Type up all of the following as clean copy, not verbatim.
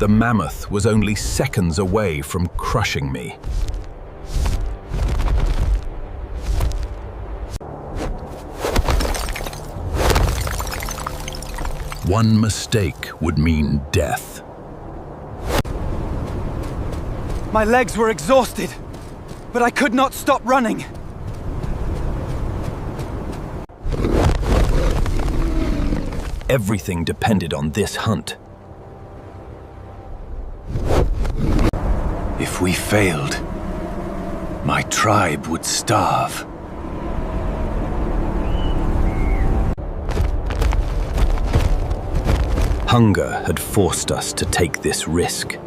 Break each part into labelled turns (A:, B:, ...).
A: The mammoth was only seconds away from crushing me. One mistake would mean death.
B: My legs were exhausted, but I could not stop running.
A: Everything depended on this hunt.
C: If we failed, my tribe would starve.
A: Hunger had forced us to take this risk.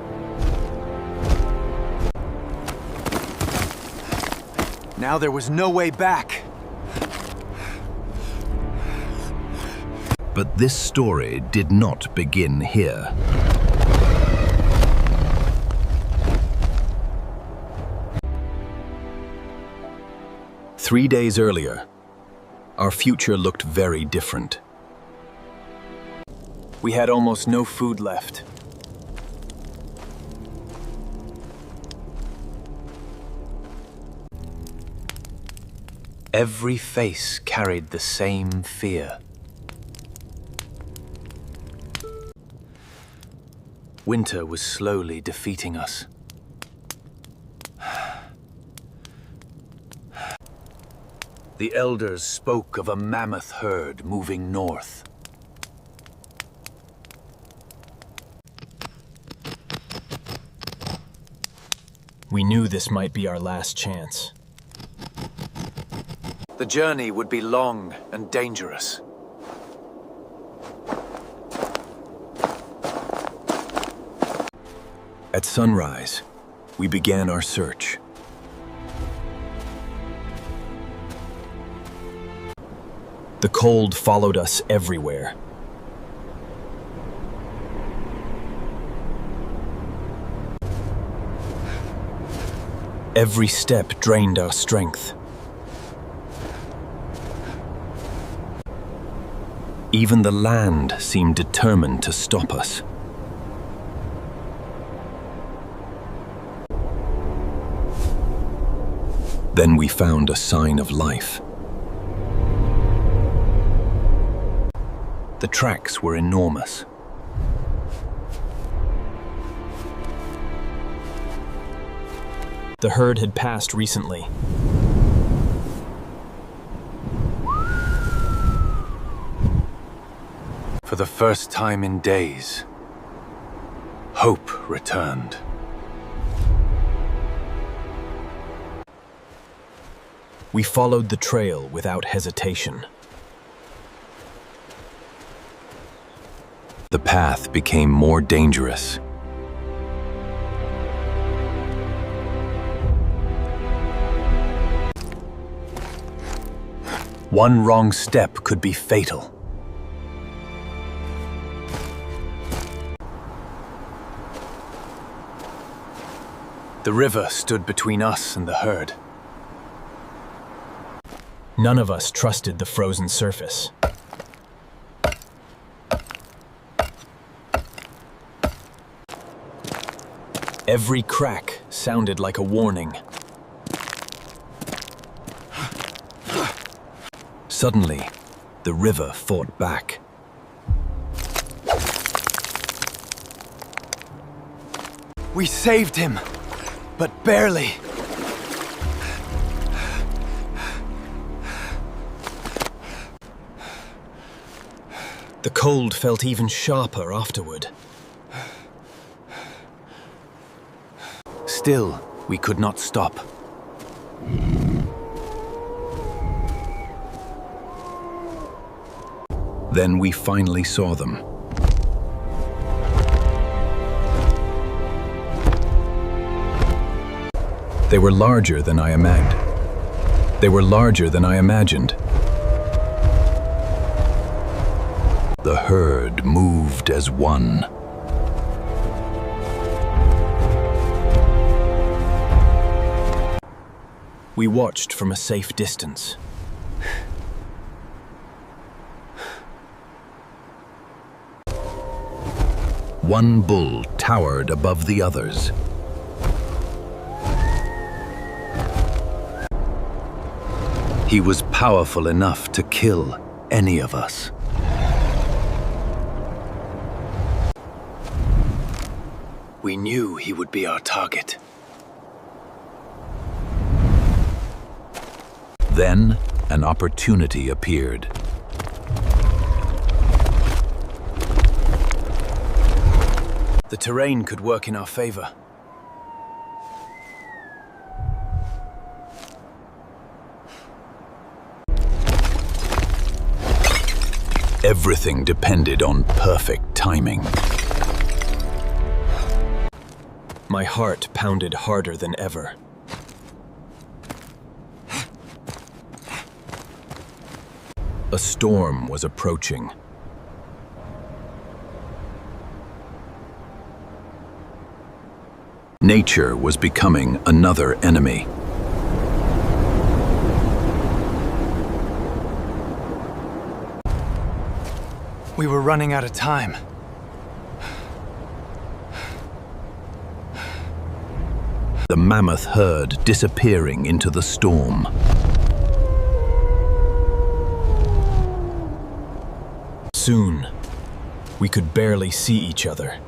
B: Now there was no way back.
A: But this story did not begin here. Three days earlier, our future looked very different.
B: We had almost no food left.
C: Every face carried the same fear. Winter was slowly defeating us. The elders spoke of a mammoth herd moving north.
B: We knew this might be our last chance.
C: The journey would be long and dangerous.
A: At sunrise, we began our search. The cold followed us everywhere. Every step drained our strength. Even the land seemed determined to stop us. Then we found a sign of life. The tracks were enormous.
B: The herd had passed recently.
C: For the first time in days, hope returned.
A: We followed the trail without hesitation. The path became more dangerous. One wrong step could be fatal.
C: The river stood between us and the herd.
B: None of us trusted the frozen surface.
A: Every crack sounded like a warning. Suddenly, the river fought back.
B: We saved him, but barely.
A: The cold felt even sharper afterward.
C: Still, we could not stop.
A: Then we finally saw them. They were larger than I imagined. The herd moved as one. We watched from a safe distance.
C: One bull towered above the others. He was powerful enough to kill any of us.
A: We knew he would be our target.
C: Then, an opportunity appeared.
A: The terrain could work in our favor.
C: Everything depended on perfect timing.
A: My heart pounded harder than ever.
C: A storm was approaching. Nature was becoming another enemy.
B: We were running out of time.
C: The mammoth herd disappearing into the storm.
A: Soon, we could barely see each other.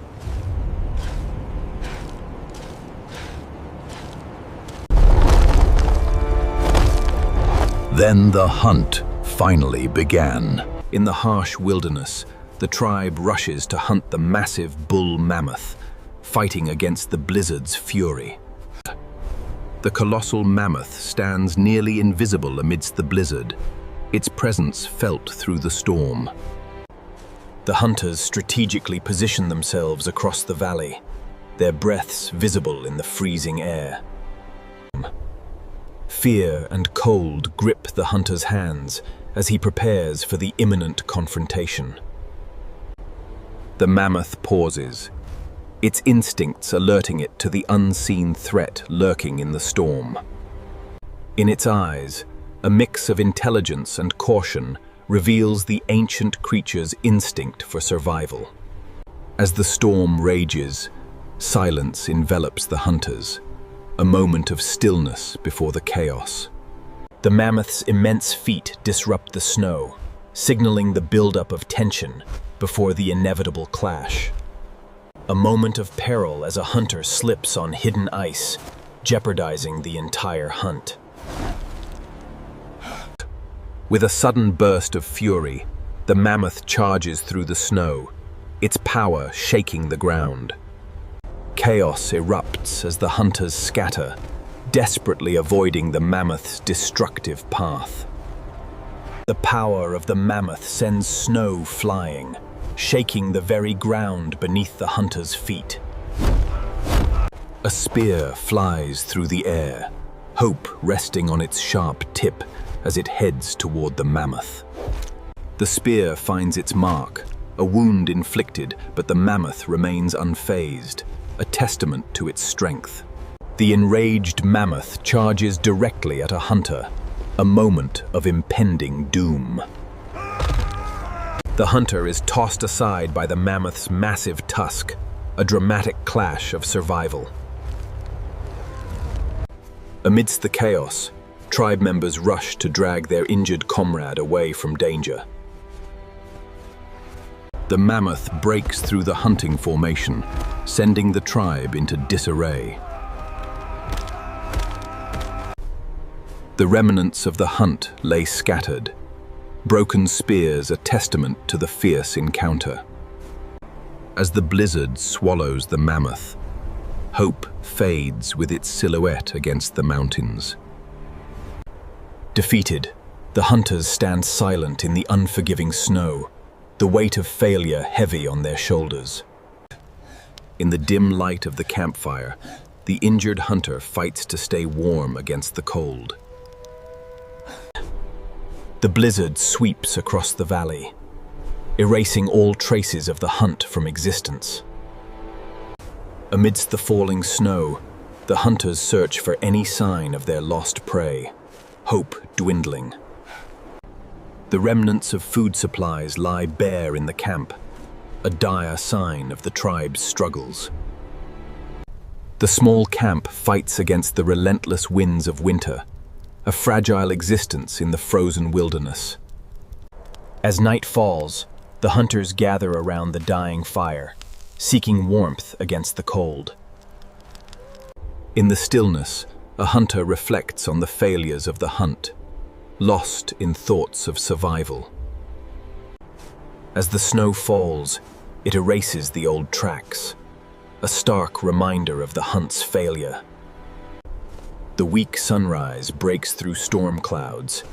C: Then the hunt finally began.
A: In the harsh wilderness, the tribe rushes to hunt the massive bull mammoth, fighting against the blizzard's fury. The colossal mammoth stands nearly invisible amidst the blizzard, its presence felt through the storm. The hunters strategically position themselves across the valley, their breaths visible in the freezing air. Fear and cold grip the hunter's hands as he prepares for the imminent confrontation. The mammoth pauses, its instincts alerting it to the unseen threat lurking in the storm. In its eyes, a mix of intelligence and caution reveals the ancient creature's instinct for survival. As the storm rages, silence envelops the hunters, a moment of stillness before the chaos. The mammoth's immense feet disrupt the snow, signaling the buildup of tension before the inevitable clash. A moment of peril as a hunter slips on hidden ice, jeopardizing the entire hunt. With a sudden burst of fury, the mammoth charges through the snow, its power shaking the ground. Chaos erupts as the hunters scatter, desperately avoiding the mammoth's destructive path. The power of the mammoth sends snow flying, shaking the very ground beneath the hunter's feet. A spear flies through the air, hope resting on its sharp tip as it heads toward the mammoth. The spear finds its mark, a wound inflicted, but the mammoth remains unfazed, a testament to its strength. The enraged mammoth charges directly at a hunter, a moment of impending doom. The hunter is tossed aside by the mammoth's massive tusk, a dramatic clash of survival. Amidst the chaos, tribe members rush to drag their injured comrade away from danger. The mammoth breaks through the hunting formation, sending the tribe into disarray. The remnants of the hunt lay scattered, broken spears a testament to the fierce encounter. As the blizzard swallows the mammoth, hope fades with its silhouette against the mountains. Defeated, the hunters stand silent in the unforgiving snow, the weight of failure heavy on their shoulders. In the dim light of the campfire, the injured hunter fights to stay warm against the cold. The blizzard sweeps across the valley, erasing all traces of the hunt from existence. Amidst the falling snow, the hunters search for any sign of their lost prey, hope dwindling. The remnants of food supplies lie bare in the camp, a dire sign of the tribe's struggles. The small camp fights against the relentless winds of winter, a fragile existence in the frozen wilderness. As night falls, the hunters gather around the dying fire, seeking warmth against the cold. In the stillness, a hunter reflects on the failures of the hunt, lost in thoughts of survival. As the snow falls, it erases the old tracks, a stark reminder of the hunt's failure. The weak sunrise breaks through storm clouds,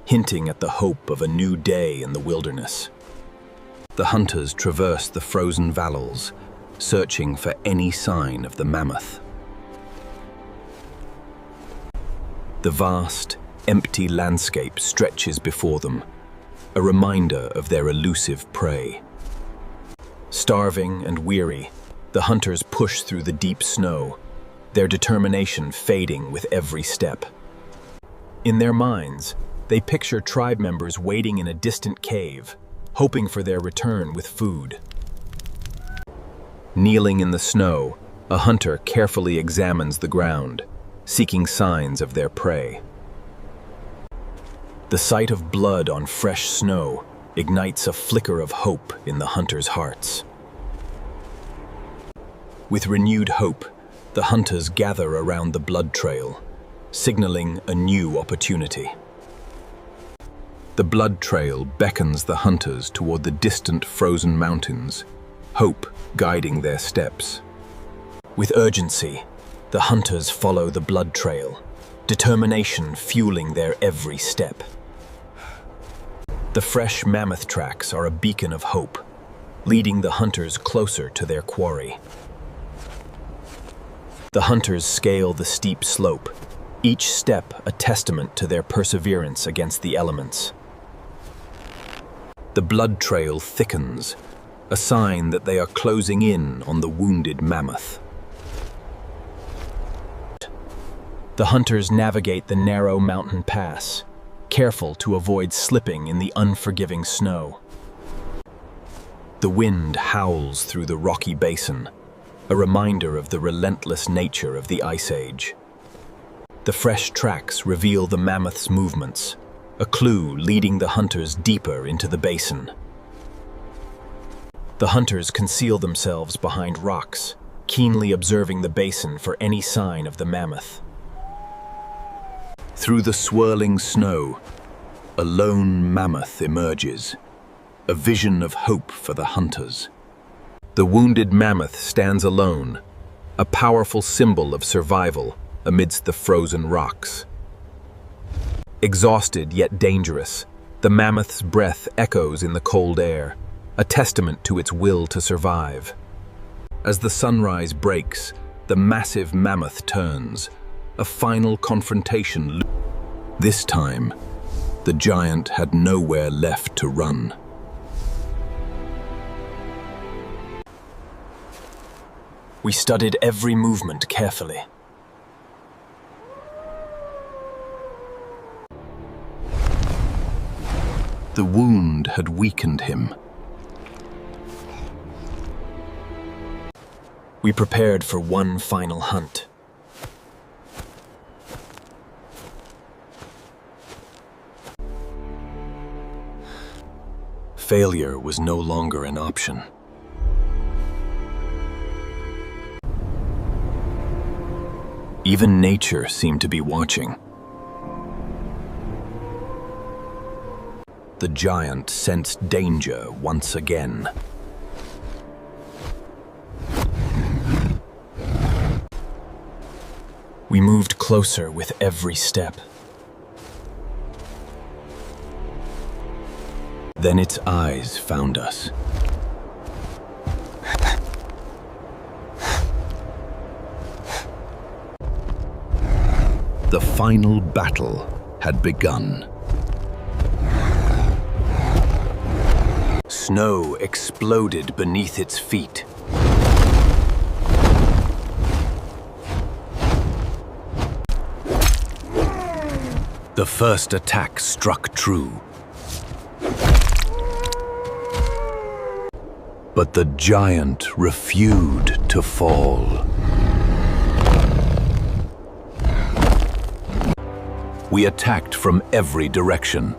A: hinting at the hope of a new day in the wilderness. The hunters traverse the frozen valleys, searching for any sign of the mammoth. The vast, empty landscape stretches before them, a reminder of their elusive prey. Starving and weary, the hunters push through the deep snow, their determination fading with every step. In their minds, they picture tribe members waiting in a distant cave, hoping for their return with food. Kneeling in the snow, a hunter carefully examines the ground, seeking signs of their prey. The sight of blood on fresh snow ignites a flicker of hope in the hunters' hearts. With renewed hope, the hunters gather around the blood trail, signaling a new opportunity. The blood trail beckons the hunters toward the distant frozen mountains, hope guiding their steps. With urgency, the hunters follow the blood trail, determination fueling their every step. The fresh mammoth tracks are a beacon of hope, leading the hunters closer to their quarry. The hunters scale the steep slope, each step a testament to their perseverance against the elements. The blood trail thickens, a sign that they are closing in on the wounded mammoth. The hunters navigate the narrow mountain pass, careful to avoid slipping in the unforgiving snow. The wind howls through the rocky basin, a reminder of the relentless nature of the Ice Age. The fresh tracks reveal the mammoth's movements, a clue leading the hunters deeper into the basin. The hunters conceal themselves behind rocks, keenly observing the basin for any sign of the mammoth. Through the swirling snow, a lone mammoth emerges, a vision of hope for the hunters. The wounded mammoth stands alone, a powerful symbol of survival amidst the frozen rocks. Exhausted yet dangerous, the mammoth's breath echoes in the cold air, a testament to its will to survive. As the sunrise breaks, the massive mammoth turns, a final confrontation. This time, the giant had nowhere left to run. We studied every movement carefully. The wound had weakened him. We prepared for one final hunt. Failure was no longer an option. Even nature seemed to be watching. The giant sensed danger once again. We moved closer with every step. Then its eyes found us. The final battle had begun. Snow exploded beneath its feet. The first attack struck true.
C: But the giant refused to fall. We attacked from every direction.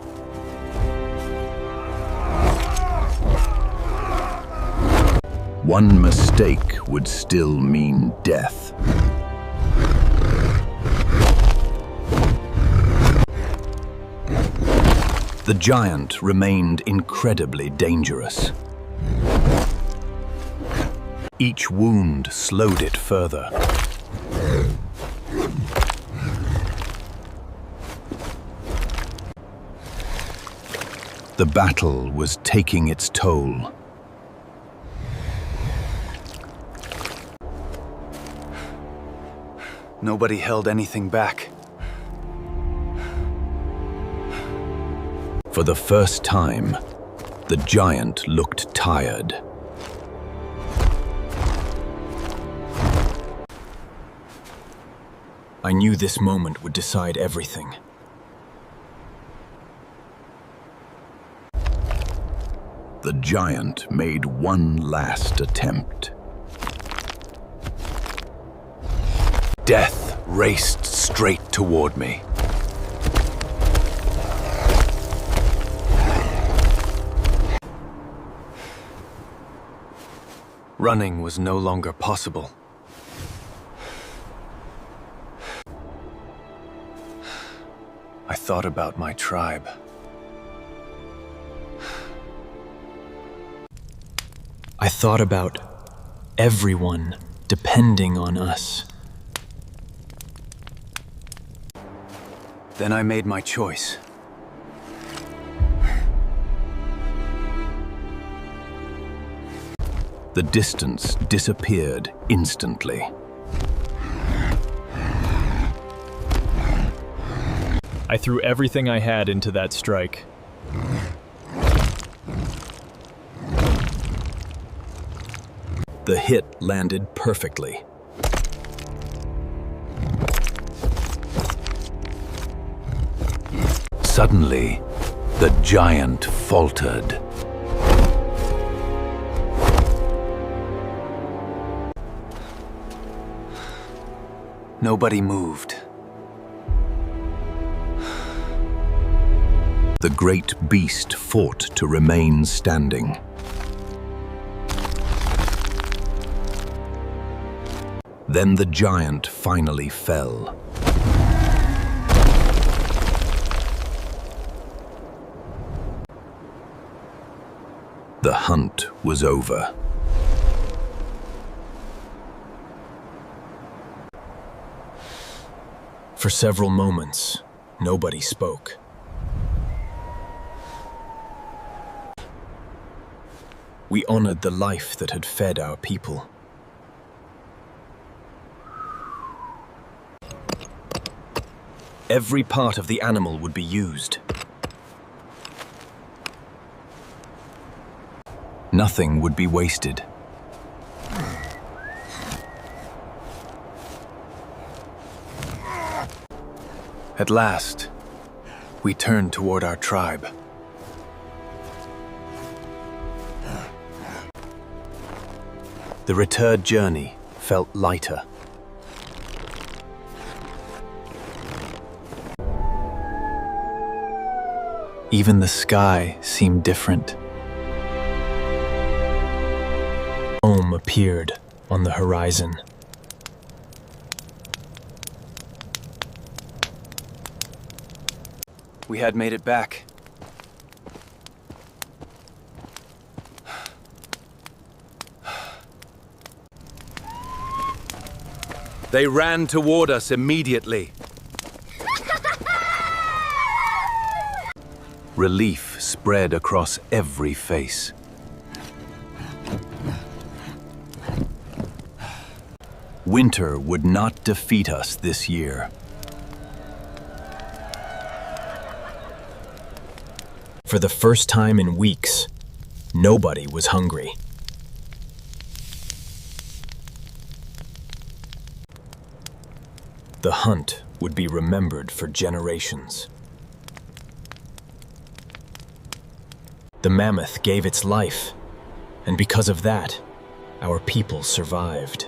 C: One mistake would still mean death. The giant remained incredibly dangerous. Each wound slowed it further. The battle was taking its toll.
B: Nobody held anything back.
C: For the first time, the giant looked tired.
A: I knew this moment would decide everything.
C: The giant made one last attempt. Death raced straight toward me.
B: Running was no longer possible. I thought about my tribe.
A: I thought about everyone depending on us.
B: Then I made my choice.
C: The distance disappeared instantly.
D: I threw everything I had into that strike.
A: The hit landed perfectly.
C: Suddenly, the giant faltered.
B: Nobody moved.
C: The great beast fought to remain standing. Then the giant finally fell. The hunt was over.
A: For several moments, nobody spoke. We honored the life that had fed our people. Every part of the animal would be used.
C: Nothing would be wasted.
B: At last, we turned toward our tribe. The return journey felt lighter. Even the sky seemed different.
A: Home appeared on the horizon.
B: We had made it back.
C: They ran toward us immediately. Relief spread across every face. Winter would not defeat us this year.
A: For the first time in weeks, nobody was hungry. The hunt would be remembered for generations. The mammoth gave its life
E: And because of that, our people survived.